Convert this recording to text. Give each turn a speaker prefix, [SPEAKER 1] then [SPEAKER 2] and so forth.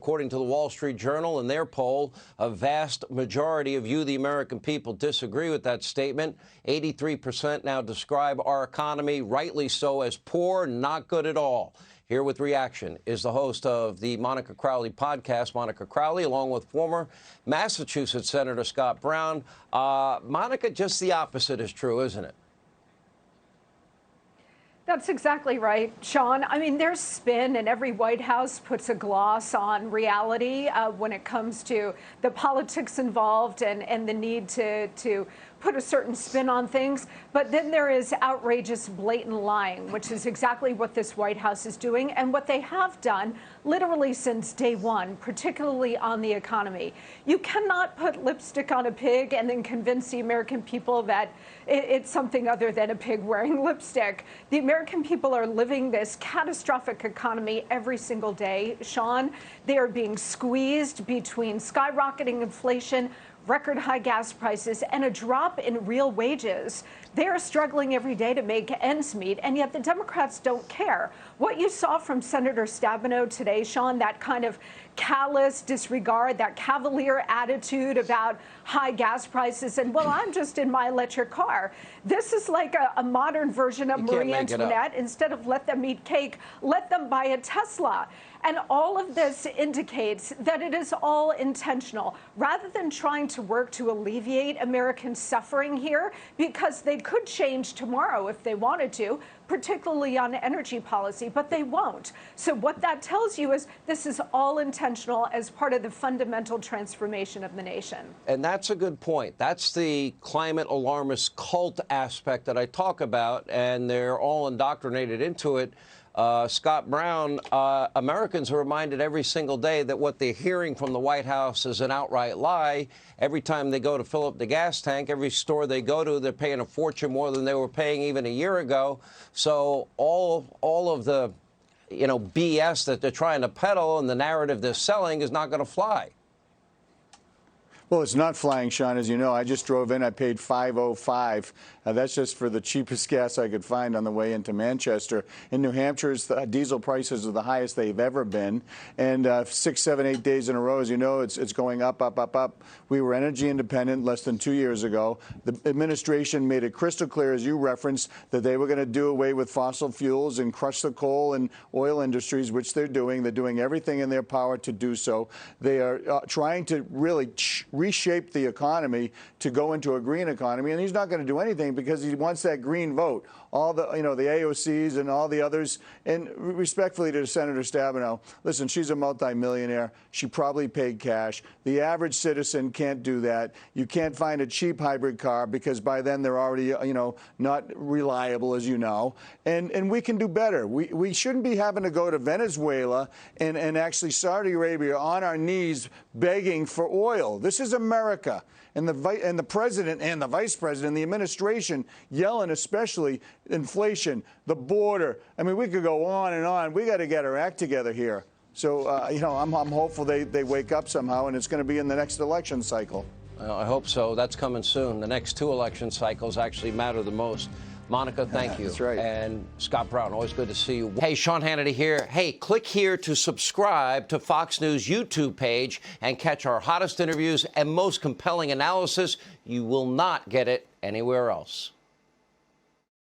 [SPEAKER 1] According to the Wall Street Journal and their poll, a vast majority of you, the American people, disagree with that statement. 83% now describe our economy, rightly so, as poor, not good at all. Here with reaction is the host of the Monica Crowley podcast, Monica Crowley, along with former Massachusetts Senator Scott Brown. Monica, just the opposite is true, isn't it?
[SPEAKER 2] That's exactly right, Sean. I mean, there's spin, and every White House puts a gloss on reality when it comes to the politics involved and the need to put a certain spin on things. But then there is outrageous, blatant lying, which is exactly what this White House is doing and what they have done literally since day one, particularly on the economy. You cannot put lipstick on a pig and then convince the American people that it's something other than a pig wearing lipstick. The American people are living this catastrophic economy every single day, Sean. They are being squeezed between skyrocketing inflation, record high gas prices, and a drop in real wages. They are struggling every day to make ends meet, and yet the Democrats don't care. What you saw from Senator Stabenow today, Sean, that kind of callous disregard, that cavalier attitude about high gas prices, and, well, I'm just in my electric car. This is like a modern version of Marie Antoinette. Instead of let them eat cake, let them buy a Tesla. And all of this indicates that it is all intentional, rather than trying to work to alleviate American suffering here, because they could change tomorrow if they wanted to, particularly on energy policy, but they won't. So what that tells you is this is all intentional as part of the fundamental transformation of the nation.
[SPEAKER 1] And that's a good point. That's the climate alarmist cult aspect that I talk about, and they're all indoctrinated into it. Scott Brown, Americans are reminded every single day that what they're hearing from the White House is an outright lie. Every time they go to fill up the gas tank, every store they go to, they're paying a fortune more than they were paying even a year ago. So all of the, BS that they're trying to peddle and the narrative they're selling is not going to fly.
[SPEAKER 3] Well, it's not flying, Sean, as you know. I just drove in. I paid $5.05. That's just for the cheapest gas I could find on the way into Manchester. In New Hampshire, diesel prices are the highest they've ever been. And 6, 7, 8 days in a row, as you know, it's going up, up, up, up. We were energy independent less than 2 years ago. The administration made it crystal clear, as you referenced, that they were going to do away with fossil fuels and crush the coal and oil industries, which they're doing. They're doing everything in their power to do so. They are trying to really reshape the economy to go into a green economy, and he's not going to do anything because he wants that green vote. All the, the AOCs and all the others, and respectfully to Senator Stabenow, listen, she's a multimillionaire. She probably paid cash. The average citizen can't do that. You can't find a cheap hybrid car because by then they're already, not reliable, as you know. And we can do better. We shouldn't be having to go to Venezuela and actually Saudi Arabia on our knees begging for oil. This is America. And the president and the vice president and the administration yelling, especially inflation, the border. I mean, we could go on and on. We got to get our act together here. So, I'm hopeful they wake up somehow, and it's going to be in the next election cycle.
[SPEAKER 1] I hope so. That's coming soon. The next 2 election cycles actually matter the most. Monica, thank you.
[SPEAKER 3] That's right.
[SPEAKER 1] And Scott Brown, always good to see you. Hey, Sean Hannity here. Hey, click here to subscribe to Fox News YouTube page and catch our hottest interviews and most compelling analysis. You will not get it anywhere else.